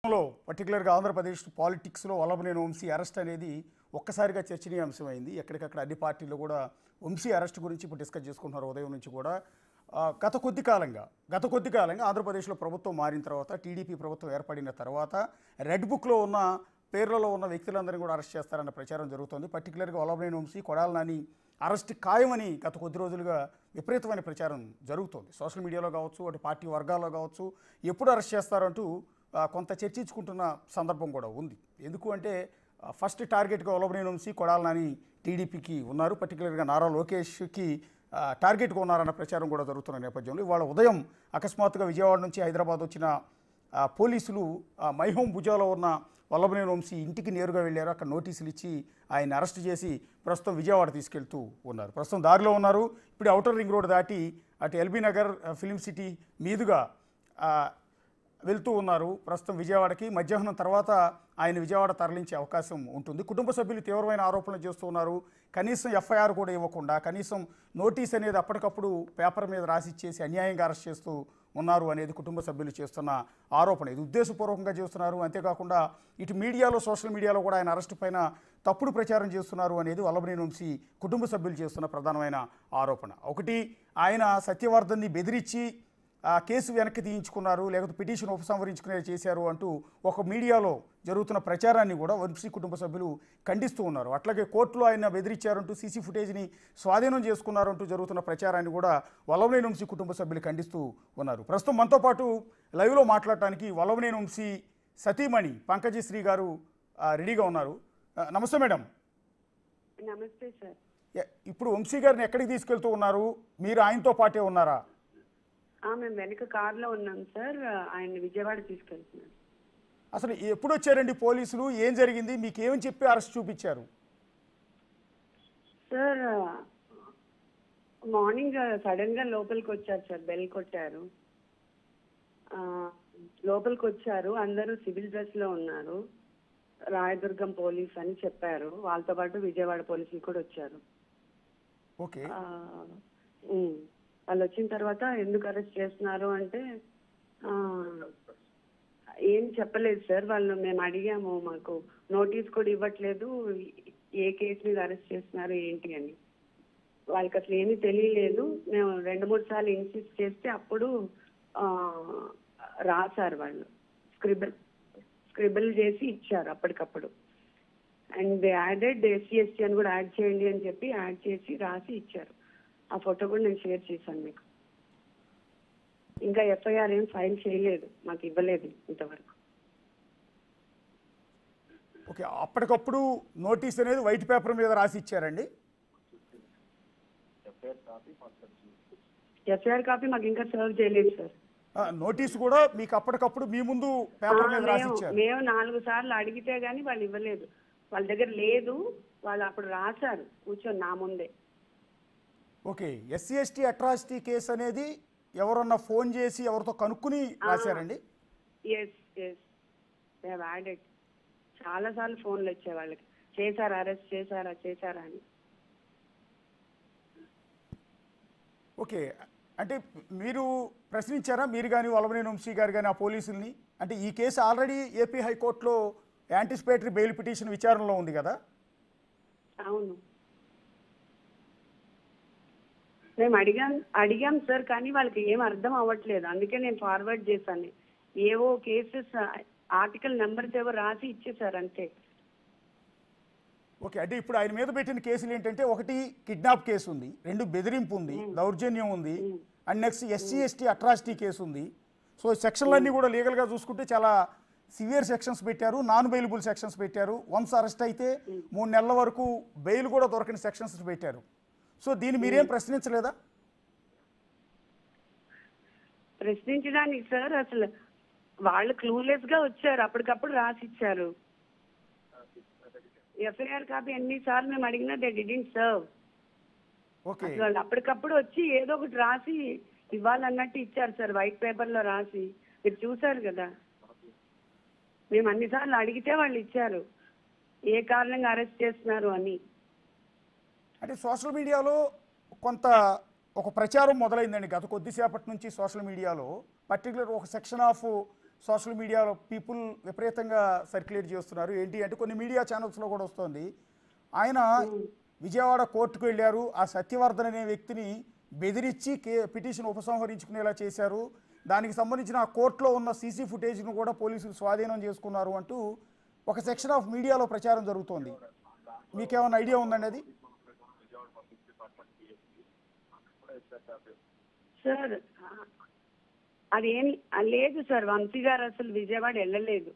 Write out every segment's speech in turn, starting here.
లో పర్టికులర్గా ఆంధ్రప్రదేశ్ పాలిటిక్స్లో వల్లభనేని వంశీ అరెస్ట్ అనేది ఒక్కసారిగా చర్చనీయాంశమైంది. ఎక్కడికక్కడ అన్ని పార్టీలు కూడా వంశీ అరెస్ట్ గురించి ఇప్పుడు డిస్కస్ చేసుకుంటున్నారు. ఉదయం నుంచి కూడా గత కొద్ది కాలంగా ఆంధ్రప్రదేశ్లో ప్రభుత్వం మారిన తర్వాత, టీడీపీ ప్రభుత్వం ఏర్పడిన తర్వాత రెడ్ బుక్లో ఉన్న పేర్లలో ఉన్న వ్యక్తులందరినీ కూడా అరెస్ట్ చేస్తారన్న ప్రచారం జరుగుతోంది. పర్టికులర్గా వల్లభనేని వంశీ, కొడాలి నాని అరెస్ట్ ఖాయమని గత కొద్ది రోజులుగా విపరీతమైన ప్రచారం జరుగుతోంది. సోషల్ మీడియాలో కావచ్చు, అటు పార్టీ వర్గాల్లో కావచ్చు, ఎప్పుడు అరెస్ట్ చేస్తారంటూ కొంత చర్చించుకుంటున్న సందర్భం కూడా ఉంది. ఎందుకు అంటే ఫస్ట్ టార్గెట్గా వల్లభనేని వంశీ, కొడాలి నాని టీడీపీకి ఉన్నారు. పర్టికులర్గా నారా లోకేష్కి టార్గెట్గా ఉన్నారన్న ప్రచారం కూడా జరుగుతున్న నేపథ్యంలో ఇవాళ ఉదయం అకస్మాత్తుగా విజయవాడ నుంచి హైదరాబాద్ వచ్చిన పోలీసులు మైహోం భుజాలో ఉన్న వల్లభనేని వంశీ ఇంటికి నేరుగా వెళ్ళారు. అక్కడ నోటీసులు ఇచ్చి ఆయన అరెస్ట్ చేసి ప్రస్తుతం విజయవాడ తీసుకెళ్తూ ఉన్నారు. ప్రస్తుతం దారిలో ఉన్నారు. ఇప్పుడు ఔటర్ రింగ్ రోడ్ దాటి అటు ఎల్బీ నగర్ ఫిలిం సిటీ మీదుగా వెళ్తూ ఉన్నారు. ప్రస్తుతం విజయవాడకి మధ్యాహ్నం తర్వాత ఆయన విజయవాడ తరలించే అవకాశం ఉంటుంది. కుటుంబ సభ్యులు తీవ్రమైన ఆరోపణలు చేస్తూ ఉన్నారు. కనీసం ఎఫ్ఐఆర్ కూడా ఇవ్వకుండా, కనీసం నోటీస్ అనేది అప్పటికప్పుడు పేపర్ మీద రాసిచ్చేసి అన్యాయంగా అరెస్ట్ చేస్తూ ఉన్నారు అనేది కుటుంబ సభ్యులు చేస్తున్న ఆరోపణ. ఇది ఉద్దేశపూర్వకంగా చేస్తున్నారు. అంతేకాకుండా ఇటు మీడియాలో, సోషల్ మీడియాలో కూడా ఆయన అరెస్టు పైన తప్పుడు ప్రచారం చేస్తున్నారు అనేది వల్లభనేని వంశీ కుటుంబ సభ్యులు చేస్తున్న ప్రధానమైన ఆరోపణ. ఒకటి, ఆయన సత్యవర్ధన్ని బెదిరించి కేసు వెనక్కి తీయించుకున్నారు, లేకపోతే పిటిషన్ ఉపసంహరించుకునేది చేశారు అంటూ ఒక మీడియాలో జరుగుతున్న ప్రచారాన్ని కూడా వంశీ కుటుంబ సభ్యులు ఖండిస్తూ ఉన్నారు. అట్లాగే కోర్టులో ఆయన బెదిరించారంటూ, సీసీ ఫుటేజ్ని స్వాధీనం చేసుకున్నారంటూ జరుగుతున్న ప్రచారాన్ని కూడా వల్లభనేని వంశీ కుటుంబ సభ్యులు ఖండిస్తూ ఉన్నారు. ప్రస్తుతం మనతో పాటు లైవ్లో మాట్లాడటానికి వల్లభనేని వంశీ సతీమణి పంకజశ్రీ గారు రెడీగా ఉన్నారు. నమస్తే మేడం. నమస్తే సార్. ఇప్పుడు వంశీ గారిని ఎక్కడికి తీసుకెళ్తూ ఉన్నారు? మీరు ఆయనతో పాటే ఉన్నారా? మేము వెనక కార్లో ఉన్నాం సార్. ఆయన విజయవాడ తీసుకెళ్తున్నారు. అసలు ఎప్పుడు వచ్చారండి పోలీసులు? ఏం జరిగింది? మీకు ఏమని చెప్పి అరెస్ట్ చూపించారు? సార్ మార్నింగ్ సడన్ గా లోపలికి వచ్చారు సార్. బెల్ కొట్టారు. లోపలికి వచ్చారు. అందరూ సివిల్ డ్రెస్ లో ఉన్నారు. రాయదుర్గం పోలీస్ అని చెప్పారు. వాళ్ళతో పాటు విజయవాడ పోలీసులు కూడా వచ్చారు. ఓకే. వాళ్ళు వచ్చిన తర్వాత ఎందుకు అరెస్ట్ చేస్తున్నారు అంటే ఏం చెప్పలేదు సార్. వాళ్ళు మేము అడిగాము, మాకు నోటీస్ కూడా ఇవ్వట్లేదు, ఏ కేసు మీద అరెస్ట్ చేస్తున్నారు ఏంటి అని. వాళ్ళకి అసలు ఏమీ తెలియలేదు. మేము 2-3 సార్లు ఇన్సిస్ట్ చేస్తే అప్పుడు రాశారు. వాళ్ళు స్క్రిబుల్ చేసి ఇచ్చారు అప్పటికప్పుడు. అండ్ యాడెడ్ SC/ST అని కూడా యాడ్ చేయండి అని చెప్పి యాడ్ చేసి రాసి ఇచ్చారు. ఆ ఫోటో కూడా నేను షేర్ చేశాను మీకు. ఇంకా ఎఫ్ఐఆర్ ఏం ఫైల్ చేయలేదు, మాకు ఇవ్వలేదు ఇంతవరకు. ఓకే, అప్పటికప్పుడు నోటీస్ అనేది వైట్ పేపర్ మీద రాసి ఇచ్చారండి? ఎఫ్ఐఆర్ కాపీ మాకు ఇంకా సర్వ్ చేయలేదు సార్. నోటీస్ కూడా మీకు అప్పటికప్పుడు మీ ముందు పేపర్ మీద రాసి ఇచ్చారు? మేము 4 సార్లు అడిగితే గానీ వాళ్ళు ఇవ్వలేదు. వాళ్ళ దగ్గర లేదు. వాళ్ళు అప్పుడు రాశారు కూర్చొని నా ముందే. ఓకే, SC/ST అట్రాసిటీ కేసు అనేది ఎవరన్నా ఫోన్ చేసి ఎవరితో కనుక్కుని రాశారండి? చాలా సార్లు ఫోన్లు వచ్చాయి వాళ్ళకి, చేశారా, అరెస్ట్ చేశారా అని. ఓకే, అంటే మీరు ప్రశ్నించారా, మీరు కానీ వల్లభనేని వంశీ గారు కానీ ఆ పోలీసుల్ని? అంటే ఈ కేసు ఆల్రెడీ ఏపీ హైకోర్టులో యాంటిసిపేటరీ బెయిల్ పిటిషన్ విచారణలో ఉంది కదా? అవును, మేము అడిగాం సార్, కానీ వాళ్ళకి ఏం అర్థం అవ్వట్లేదు. అందుకే నేను ఫార్వర్డ్ చేశాను. ఏవో కేసెస్ ఆర్టికల్ నెంబర్స్ ఏవో రాసి ఇచ్చేసారు అంతే. ఓకే, అంటే ఇప్పుడు ఆయన మీద పెట్టిన కేసులు ఏంటంటే, ఒకటి కిడ్నాప్ కేసు ఉంది, 2 బెదిరింపు ఉంది, దౌర్జన్యం ఉంది, and next SC/ST atrocity case ఉంది. సో సెక్షన్లన్నీ కూడా లీగల్గా చూసుకుంటే చాలా సివియర్ సెక్షన్స్ పెట్టారు, నాన్ బెయిలబుల్ సెక్షన్స్ పెట్టారు. వన్స్ అరెస్ట్ అయితే 3 నెలల వరకు బెయిల్ కూడా దొరకని సెక్షన్స్ పెట్టారు. సో దీన్ని మీరేం ప్రశ్నించలేదా? ప్రశ్నించడానికి సార్ అసలు వాళ్ళు క్లూలెస్ గా వచ్చారు, అప్పటికప్పుడు రాసి ఇచ్చారు. ఎఫ్ఐఆర్ కాపీ ఎన్నిసార్లు మేము అడిగినా దే డిడ్ంట్ సర్వ్. వాళ్ళు అప్పటికప్పుడు వచ్చి ఏదో ఒకటి రాసి ఇవ్వాలన్నట్టు ఇచ్చారు సార్, వైట్ పేపర్ లో రాసి. మీరు చూసారు కదా, మేము అన్నిసార్లు అడిగితే వాళ్ళు ఇచ్చారు, ఏ కారణంగా అరెస్ట్ చేస్తున్నారు అని. అంటే సోషల్ మీడియాలో కొంత ఒక ప్రచారం మొదలైందండి గత కొద్దిసేపటి నుంచి. సోషల్ మీడియాలో పర్టికులర్ ఒక సెక్షన్ ఆఫ్ సోషల్ మీడియాలో పీపుల్ విపరీతంగా సర్క్యులేట్ చేస్తున్నారు. ఏంటి అంటే కొన్ని మీడియా ఛానల్స్లో కూడా వస్తుంది, ఆయన విజయవాడ కోర్టుకు వెళ్ళారు, ఆ సత్యవర్ధన్ అనే వ్యక్తిని బెదిరించి పిటిషన్ ఉపసంహరించుకునేలా చేశారు, దానికి సంబంధించిన ఆ కోర్టులో ఉన్న సీసీ ఫుటేజ్ను కూడా పోలీసులు స్వాధీనం చేసుకున్నారు అంటూ ఒక సెక్షన్ ఆఫ్ మీడియాలో ప్రచారం జరుగుతోంది. మీకేమైనా ఐడియా ఉందండి అది? సార్ అదేం లేదు సార్, వంశీ గారు అసలు విజయవాడ వెళ్ళలేదు,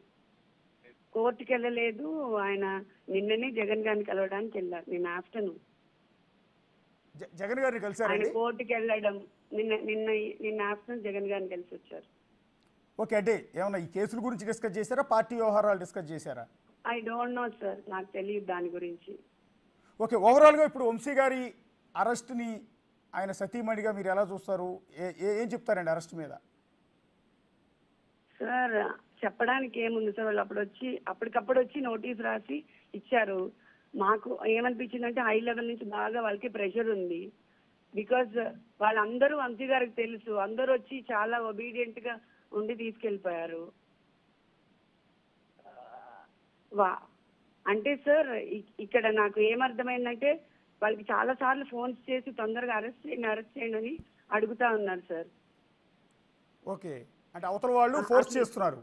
కోర్టుకి వెళ్ళలేదు. ఆయన నిన్ననే జగన్ గారిని కలవడానికి వెళ్ళారు, నిన్న ఆఫ్టర్నూన్. జగన్ గారిని ఆయన కలిసారండి? కోర్టుకి వెళ్ళడం నిన్న ఆఫ్టర్నూన్ జగన్ గారిని కలిసి వచ్చారు. ఓకే, అంటే ఏమన్నా ఈ కేసుల గురించి డిస్కస్ చేశారా, పార్టీ వ్యవహారాలు డిస్కస్ చేశారా? ఐ డోంట్ నో సార్, నాకు తెలియదు దాని గురించి. ఓకే, ఓవరాల్గా ఇప్పుడు వంశీ గారి అరెస్ట్ని ఆయన సతీమణిగా మీరు ఎలా చూస్తారు? ఏం చెప్తారండి అరెస్ట్ మీద? సార్ చెప్పడానికి ఏముంది సార్, వాళ్ళు అప్పటికప్పుడు వచ్చి నోటీస్ రాసి ఇచ్చారు. మాకు ఏమనిపించిందంటే హై లెవెల్ నుంచి బాగా వాళ్ళకి ప్రెషర్ ఉంది. బికాజ్ వాళ్ళందరూ వంశీ గారికి తెలుసు, అందరూ వచ్చి చాలా ఒబీడియంట్ గా ఉండి తీసుకెళ్ళిపోయారు. అంటే సార్ ఇక్కడ నాకు ఏమర్థమైందంటే వాళ్ళకి చాలా సార్లు ఫోన్స్ చేసి తొందరగా అరెస్ట్ చేయండి అని అడుగుతా ఉన్నారు సార్. ఓకే, అంటే అవతల వాళ్ళు ఫోర్స్ చేస్తున్నారు,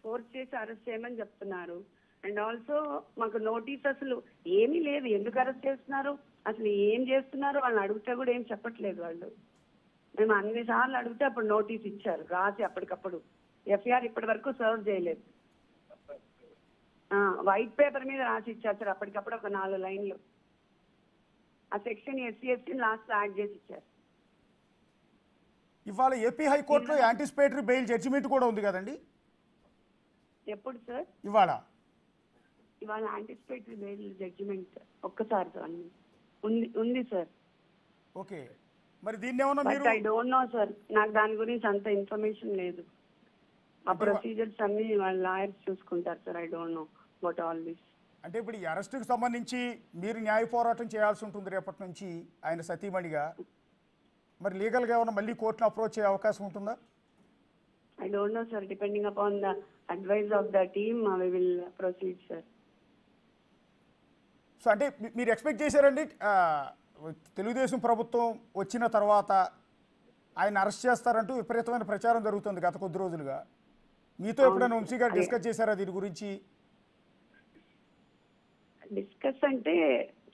ఫోర్స్ చేసి అరెస్ట్ చేయమని చెప్తున్నారు. అండ్ ఆల్సో మాకు నోటీస్ అసలు ఏమీ లేదు, ఎందుకు అరెస్ట్ చేస్తున్నారు, అసలు ఏం చేస్తున్నారు వాళ్ళని అడిగితే కూడా ఏం చెప్పట్లేదు వాళ్ళు. మేము అన్ని సార్లు అడిగితే అప్పుడు నోటీస్ ఇచ్చారు రాసి అప్పటికప్పుడు. ఎఫ్ఐఆర్ ఇప్పటి వరకు సర్వ్ చేయలేదు, వైట్ పేపర్ మీద రాసి ఇచ్చారు సార్ అప్పటికప్పుడు ఒక 4 లైన్లు. ఆ సెక్షన్ ఎస్సీ లాస్ట్ యాడ్ చేసి ఇచ్చారు. ఇవాళ ఏపీ హైకోర్టులో యాంటిసిపేటరీ బెయిల్ జడ్జిమెంట్ కూడా ఉంది కదండి? ఎప్పుడు సార్? ఇవాళ యాంటిసిపేటరీ బెయిల్ జడ్జిమెంట్ ఒక్కసారి ఉంది సార్. ఓకే, మరి దీన్ని ఏమన్నా మీరు? ఐ డోంట్ నో సార్, నాకు దాని గురించి అంత ఇన్ఫర్మేషన్ లేదు. ఆ ప్రొసీజర్స్ అన్ని వాళ్ళ లాయర్స్ చూసుకుంటారు sir. I don't know what all this. అంటే ఇప్పుడు ఈ అరెస్టుకు సంబంధించి మీరు న్యాయ పోరాటం చేయాల్సి ఉంటుంది రేపటి నుంచి ఆయన సతీమణిగా. మరి లీగల్గా ఏమైనా మళ్ళీ కోర్టును అప్రోచ్ అయ్యే అవకాశం ఉంటుందా? I don't know, sir. Depending upon the advice of the team, we will proceed, sir. So అంటే మీరు ఎక్స్పెక్ట్ చేశారండి తెలుగుదేశం ప్రభుత్వం వచ్చిన తర్వాత ఆయన అరెస్ట్ చేస్తారంటూ విపరీతమైన ప్రచారం జరుగుతుంది గత కొద్ది రోజులుగా. మీతో ఎప్పుడైనా వంశీ గారు డిస్కస్ చేశారా దీని గురించి? డిస్కస్ అంటే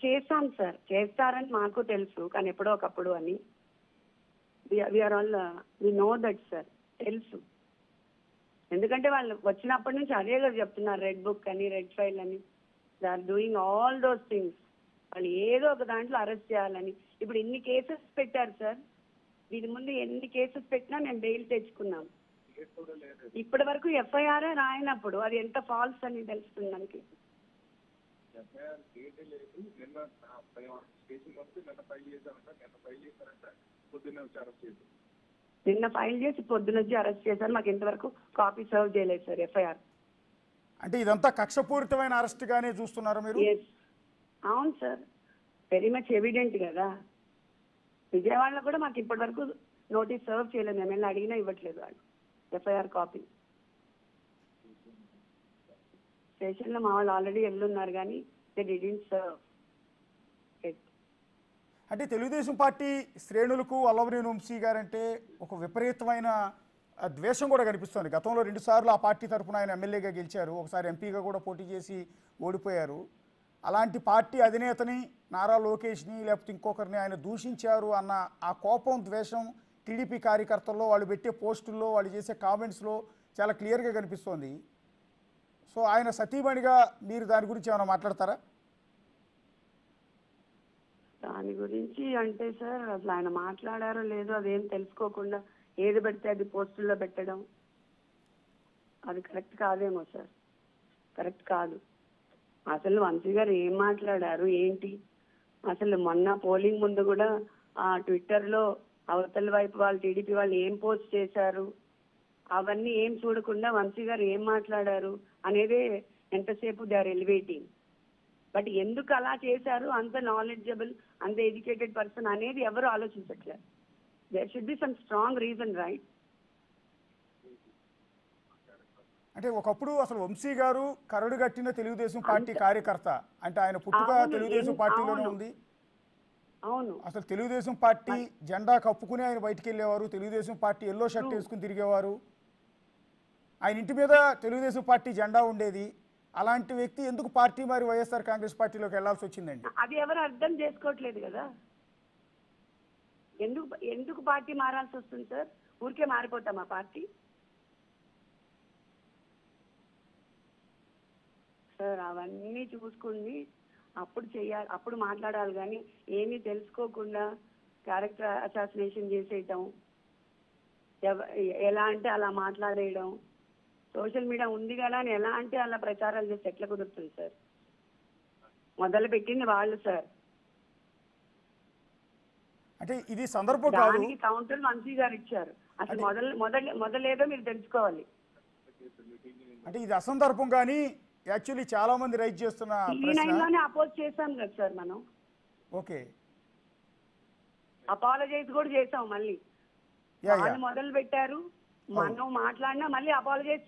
చేస్తాం సార్, చేస్తారని మాకు తెలుసు, కానీ ఎప్పుడో ఒకప్పుడు అని. వి నో దట్ సార్, తెలుసు. ఎందుకంటే వాళ్ళు వచ్చినప్పటి నుంచి అదే కదా చెప్తున్నారు, రెడ్ బుక్ అని, రెడ్ ఫైల్ అని. They are doing all those things. వాళ్ళు ఏదో ఒక దాంట్లో అరెస్ట్ చేయాలని. ఇప్పుడు ఇన్ని కేసెస్ పెట్టారు సార్, దీని ముందు ఎన్ని కేసెస్ పెట్టినా మేము బెయిల్ తెచ్చుకున్నాం. ఇప్పటి వరకు ఎఫ్ఐఆర్ రాయనప్పుడు అది ఎంత ఫాల్స్ అని తెలుస్తుంది మనకి. నిన్న ఫైల్ చేసి పొద్దున వచ్చి అరెస్ట్ చేశారు. మాకు ఇంతవరకు కాపీ సర్వ్ చేయలేదు సార్ ఎఫ్ఐఆర్. అంటే ఇదంతా కక్షపూరితమైన అరెస్ట్ గానే చూస్తున్నారా మీరు? అవును సార్, వెరీ మచ్ ఎవిడెంట్ కదా. విజయవాడలో కూడా మాకు ఇప్పటి వరకు నోటీస్ సర్వ్ చేయలేదు, మేము వెళ్ళి అడిగినా ఇవ్వట్లేదు వాళ్ళు ఎఫ్ఐఆర్ కాపీ. స్టేషన్లో మా వాళ్ళు ఆల్రెడీ వెళ్ళున్నారు కానీ దే డిడ్ంట్ సర్వ్. అంటే తెలుగుదేశం పార్టీ శ్రేణులకు వల్లభనేని వంశీ గారంటే ఒక విపరీతమైన ద్వేషం కూడా కనిపిస్తుంది. గతంలో 2 సార్లు ఆ పార్టీ తరఫున ఆయన ఎమ్మెల్యేగా గెలిచారు, ఒకసారి ఎంపీగా కూడా పోటీ చేసి ఓడిపోయారు. అలాంటి పార్టీ అధినేతని నారా లోకేష్ని లేకపోతే ఇంకొకరిని ఆయన దూషించారు అన్న ఆ కోపం, ద్వేషం టీడీపీ కార్యకర్తల్లో, వాళ్ళు పెట్టే పోస్టుల్లో, వాళ్ళు చేసే కామెంట్స్లో చాలా క్లియర్గా కనిపిస్తోంది. సో ఆయన సతీమణిగా మీరు దాని గురించి ఏమైనా మాట్లాడతారా? దాని గురించి అంటే సార్ అసలు ఆయన మాట్లాడారో లేదో అదేం తెలుసుకోకుండా ఏది పెడితే అది పోస్టుల్లో పెట్టడం అది కరెక్ట్ కాదేమో సార్, కరెక్ట్ కాదు. అసలు వంశీ గారు ఏం మాట్లాడారు ఏంటి? అసలు మొన్న పోలింగ్ ముందు కూడా ఆ ట్విట్టర్లో అవతల వైపు వాళ్ళు టీడీపీ వాళ్ళు ఏం పోస్ట్ చేశారు అవన్నీ ఏం చూడకుండా వంశీ గారు ఏం మాట్లాడారు అనేదే ఎంతసేపు దే ఆర్ ఎలివేటింగ్. బట్ ఎందుకు అలా చేశారు, అంత నాలెడ్జబుల్, అంత ఎడ్యుకేటెడ్ పర్సన్ అనేది ఎవరు ఆలోచించట్లేదు. There should be some strong reason, right? అంటే ఒకప్పుడు అసలు వంశీ గారు కరడు కట్టిన తెలుగుదేశం పార్టీ కార్యకర్త, అంటే ఆయన పుట్టుక అవును, తెలుగుదేశం పార్టీలోనే అవును. ఉంది. అవును. అసలు తెలుగుదేశం పార్టీ జెండా కప్పుకుని ఆయన బయటికి వెళ్ళేవారు, తెలుగుదేశం పార్టీ ఎల్లో షర్ట్ వేసుకుని తిరిగేవారు, ఆయన ఇంటి మీద తెలుగుదేశం పార్టీ జెండా ఉండేది. అలాంటి వ్యక్తి ఎందుకు పార్టీ మరి వైఎస్ఆర్ కాంగ్రెస్ పార్టీలోకి వెళ్లాల్సి వచ్చిందండి? అది ఎవరు అర్థం చేసుకోవట్లేదు కదా. ఎందుకు ఎందుకు పార్టీ మారాల్సి వస్తుంది సార్? ఊరికే మారిపోతామా పార్టీ? సార్ అవన్నీ చూసుకుని అప్పుడు చెయ్యాలి, అప్పుడు మాట్లాడాలి. కానీ ఏమీ తెలుసుకోకుండా క్యారెక్టర్ అసాసినేషన్ చేసేయటం, ఎలా అంటే అలా మాట్లాడేయడం, సోషల్ మీడియా ఉంది కదా అని ఎలా అంటే అలా ప్రచారాలు చేస్తే ఎట్లా కుదురుతుంది సార్? మొదలు పెట్టింది వాళ్ళు సార్. అంటే ఇది సందర్భం కాదు. దానికి కౌంటర్ వంశీ గారు ఇచ్చారు. అసలు మొదలేదో మీరు తెలుసుకోవాలి. అంటే ఇది అసందర్భం, కానీ యాక్చువల్లీ చాలా మంది రైట్ చేస్తున్న ప్రశ్న. లోనే అపోజ్ చేశాం కదా సార్ మనం. ఓకే, అపాలజైజ్ కూడా చేసాం. మళ్ళీ వాళ్ళు మొదలు పెట్టారు, మనం మాట్లాడినా మళ్ళీ అపాలజైజ్